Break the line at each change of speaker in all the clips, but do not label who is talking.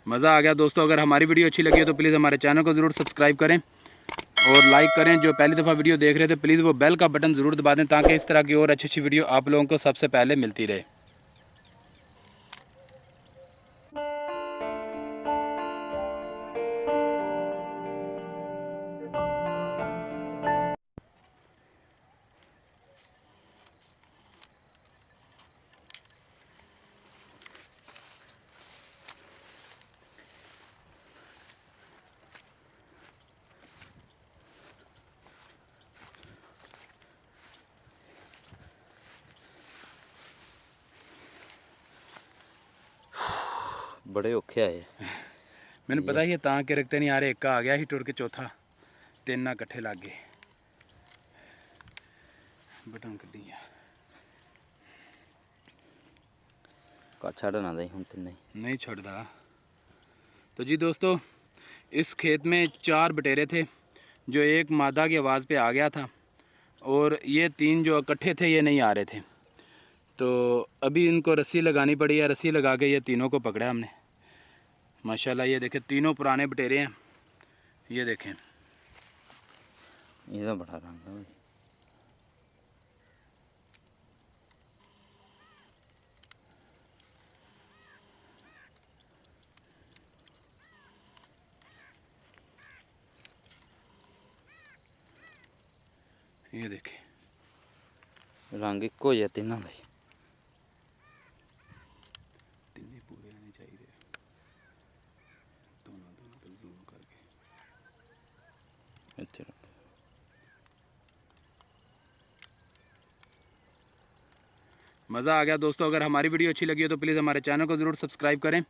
मज़ा आ गया दोस्तों। अगर हमारी वीडियो अच्छी लगी है तो प्लीज़ हमारे चैनल को ज़रूर सब्सक्राइब करें और लाइक करें। जो पहली दफ़ा वीडियो देख रहे थे प्लीज़ वो बेल का बटन ज़रूर दबा दें ताकि इस तरह की और अच्छी अच्छी वीडियो आप लोगों को सबसे पहले मिलती रहे।
बड़े औखे आए
मैंने पता ही तां के रखते नहीं आ रहे। एक आ गया ही टुर के, चौथा तीन ना कट्ठे लग गए। बटन कड्डी
छड़ना दे हम
नहीं छोड़दा। तो जी दोस्तों, इस खेत में 4 बटेरे थे जो एक मादा की आवाज़ पे आ गया था और ये 3 जो इकट्ठे थे ये नहीं आ रहे थे। तो अभी इनको रस्सी लगानी पड़ी है। रस्सी लगा के ये तीनों को पकड़ा हमने। माशाल्लाह ये देखें तीनों पुराने बटेरे हैं। ये देखें,
ये तो बड़ा रंग है।
ये देखें
रंग एक हो जाए तीनों का।
तीन पूरे आने चाहिए। दोनों दोनों तो जूम करके मज़ा आ गया दोस्तों। अगर हमारी वीडियो अच्छी लगी हो तो प्लीज़ हमारे चैनल को ज़रूर सब्सक्राइब करें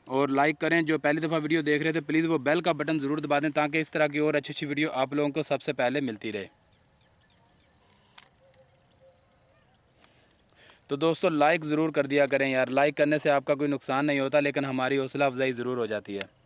और लाइक करें। जो पहली दफ़ा वीडियो देख रहे थे प्लीज़ वो बेल का बटन ज़रूर दबा दें ताकि इस तरह की और अच्छी अच्छी वीडियो आप लोगों को सबसे पहले मिलती रहे। तो दोस्तों लाइक ज़रूर कर दिया करें यार। लाइक करने से आपका कोई नुकसान नहीं होता लेकिन हमारी हौसला अफजाई ज़रूर हो जाती है।